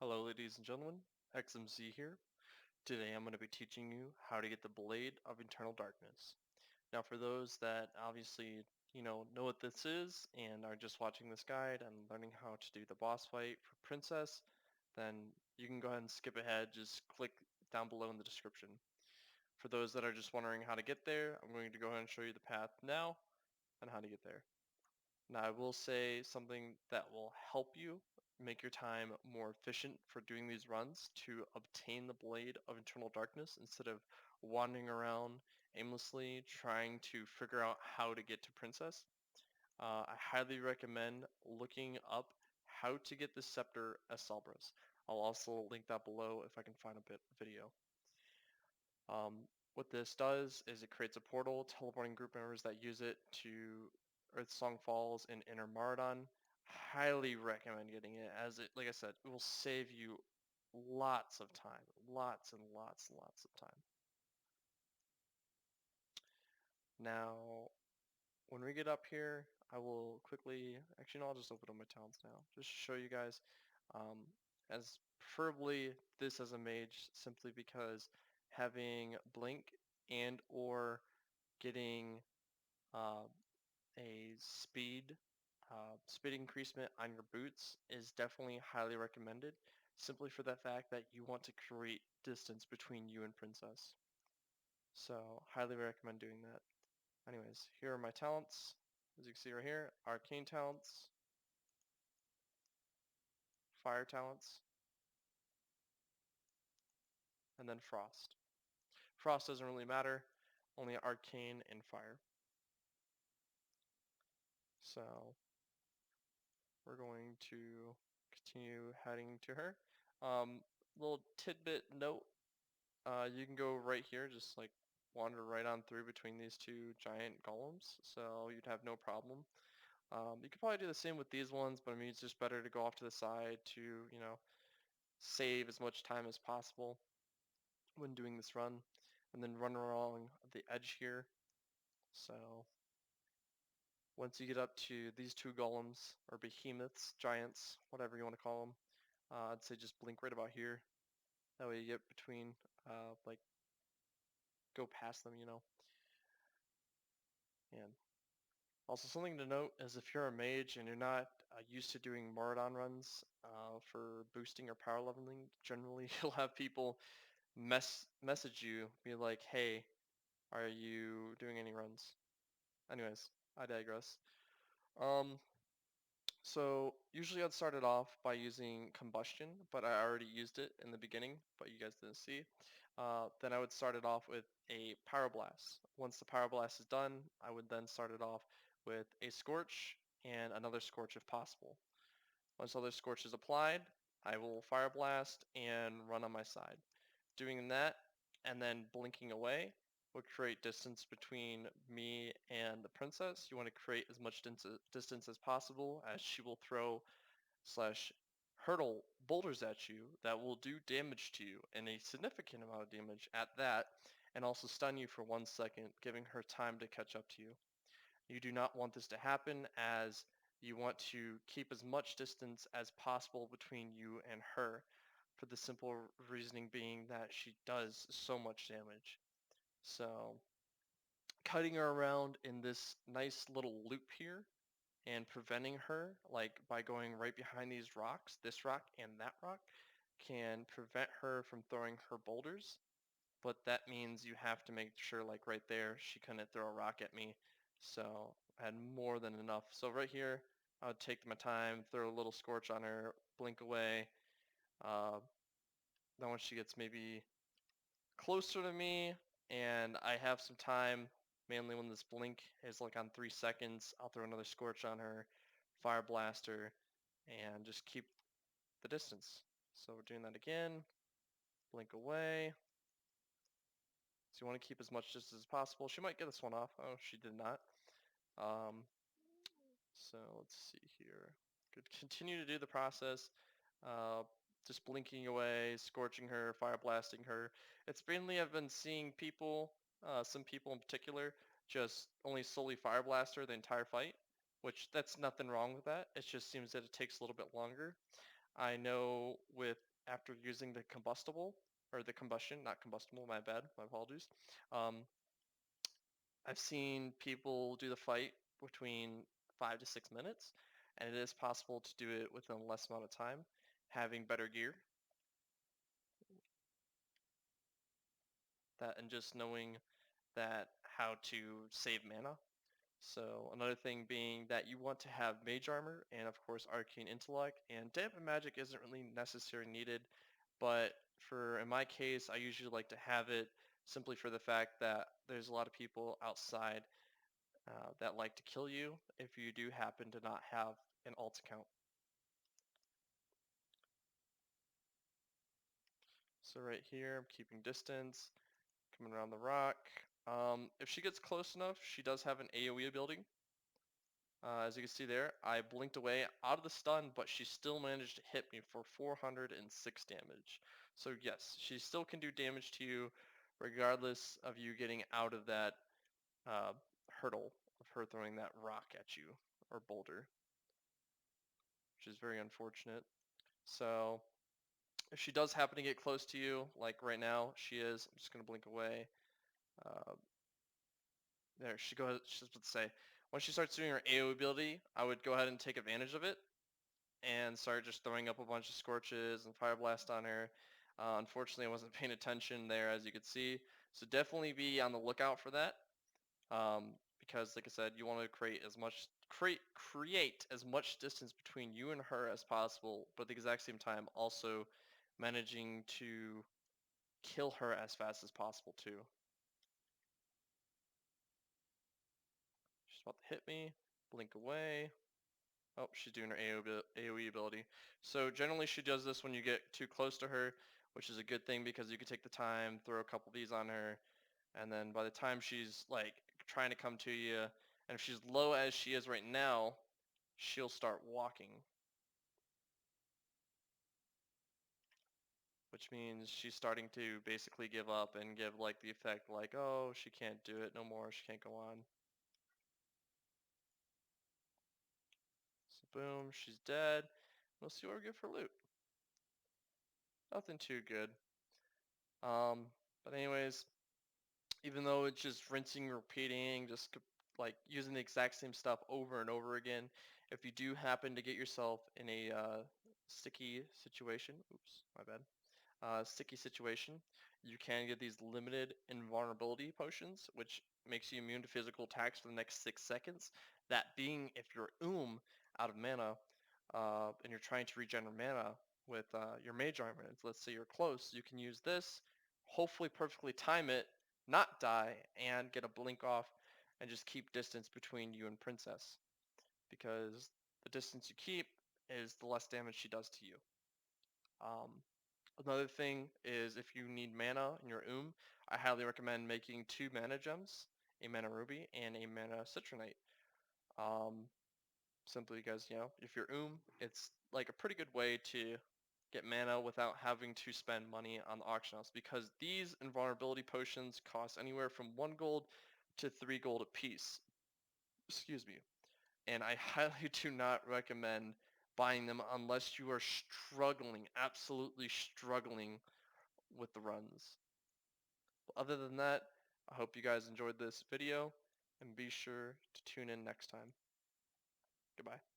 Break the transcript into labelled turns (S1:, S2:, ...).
S1: Hello ladies and gentlemen, XMZ here. Today I'm going to be teaching you how to get the Blade of Eternal Darkness. Now for those that obviously, know what this is and are just watching this guide and learning how to do the boss fight for Princess, then you can go ahead and skip ahead, just click down below in the description. For those that are just wondering how to get there, I'm going to go ahead and show you the path now on how to get there. Now, I will say something that will help you make your time more efficient for doing these runs to obtain the Blade of Eternal Darkness instead of wandering around aimlessly trying to figure out how to get to Princess. I highly recommend looking up how to get the Scepter as Celebras. I'll also link that below if I can find a video. What this does is it creates a portal, teleporting group members that use it to Earthsong Falls and Inner Maradon. Highly recommend getting it, as it, like I said, it will save you lots of time, lots and lots and lots of time. Now, when we get up here, I will quickly, actually no, I'll just open up my talents now, just to show you guys, um, as preferably this as a mage, simply because having blink and or getting uh, a speed increasement on your boots is definitely highly recommended, simply for the fact that you want to create distance between you and Princess. So highly recommend doing that. Anyways, here are my talents. As you can see right here, arcane talents, fire talents, and then frost. Frost doesn't really matter, only arcane and fire. So we're going to continue heading to her. Little tidbit note, you can go right here, just like wander right on through between these two giant golems, so you'd have no problem. You could probably do the same with these ones, but I mean, it's just better to go off to the side to, save as much time as possible when doing this run, and then run along the edge here. So once you get up to these two golems, or behemoths, giants, whatever you want to call them, I'd say just blink right about here. That way you get between, like, go past them, And also something to note is if you're a mage and you're not used to doing Maraudon runs for boosting or power leveling, generally you'll have people message you, be like, hey, are you doing any runs? Anyways, I digress. Um, So usually I'd start it off by using combustion, but I already used it in the beginning, but you guys didn't see. Then I would start it off with a power blast. Once the power blast is done, I would then start it off with a scorch and another scorch if possible. Once other scorch is applied, I will fire blast and run on my side. Doing that and then blinking away will create distance between me and the princess. You want to create as much distance as possible, as she will throw slash hurdle boulders at you that will do damage to you, and a significant amount of damage at that, and also stun you for 1 second, giving her time to catch up to you. You do not want this to happen, as you want to keep as much distance as possible between you and her, for the simple reasoning being that she does so much damage. So cutting her around in this nice little loop here and preventing her, like by going right behind these rocks, this rock and that rock, can prevent her from throwing her boulders. But that means you have to make sure, like right there, she couldn't throw a rock at me. So I had more than enough. So right here, I would take my time, throw a little scorch on her, blink away. Uh, then once she gets maybe closer to me and I have some time, mainly when this blink is like on 3 seconds, I'll throw another scorch on her, fire blaster, and just keep the distance. So we're doing that again, blink away. So you want to keep as much distance as possible. She might get this one off. Oh, she did not. Um, so let's see here. Could continue to do the process. Uh, just blinking away, scorching her, fire blasting her. It's mainly I've been seeing people, some people in particular, just only solely fire blast her the entire fight, which that's nothing wrong with that. It just seems that it takes a little bit longer. I know with after using the combustible or the combustion, not combustible, my bad, my apologies. Um, I've seen people do the fight between 5 to 6 minutes, and it is possible to do it within a less amount of time, having better gear that and just knowing that how to save mana. So another thing being that you want to have mage armor and of course arcane intellect, and dampen magic isn't really necessarily needed, but for in my case I usually like to have it simply for the fact that there's a lot of people outside that like to kill you if you do happen to not have an alt account. So right here I'm keeping distance, coming around the rock. If she gets close enough, she does have an AoE ability. As you can see there, I blinked away out of the stun, but she still managed to hit me for 406 damage. So yes, she still can do damage to you regardless of you getting out of that uh, hurdle of her throwing that rock at you or boulder, which is very unfortunate. So if she does happen to get close to you, like right now she is, I'm just going to blink away. Uh, there, she goes, she's about to say, once she starts doing her AoE ability, I would go ahead and take advantage of it and started just throwing up a bunch of scorches and fire blast on her. Unfortunately, I wasn't paying attention there, as you could see. So definitely be on the lookout for that, because, like I said, you want to create as much distance between you and her as possible, but at the exact same time also managing to kill her as fast as possible too. She's about to hit me. Blink away. Oh, she's doing her AoE ability. So generally she does this when you get too close to her, which is a good thing because you can take the time, throw a couple of these on her, and then by the time she's like trying to come to you, and if she's low as she is right now, she'll start walking, which means she's starting to basically give up and give like the effect like, oh, she can't do it no more, she can't go on. So boom, she's dead. We'll see what we get for loot. Nothing too good. But anyways, even though it's just rinsing, repeating, just like using the exact same stuff over and over again, if you do happen to get yourself in a sticky situation, oops, my bad, sticky situation, you can get these limited invulnerability potions, which makes you immune to physical attacks for the next 6 seconds. That being if you're out of mana, and you're trying to regenerate mana with your mage armor, and let's say you're close, you can use this, hopefully perfectly time it, not die, and get a blink off, and just keep distance between you and Princess. Because the distance you keep is the less damage she does to you. Um, Another thing is if you need mana in your I highly recommend making 2 mana gems, a mana ruby and a mana citronite. Um, Simply because, if you're it's like a pretty good way to get mana without having to spend money on the auction house, because these invulnerability potions cost anywhere from 1 gold to 3 gold a piece. Excuse me. And I highly do not recommend buying them unless you are struggling, absolutely struggling with the runs. But other than that, I hope you guys enjoyed this video, and be sure to tune in next time. Goodbye.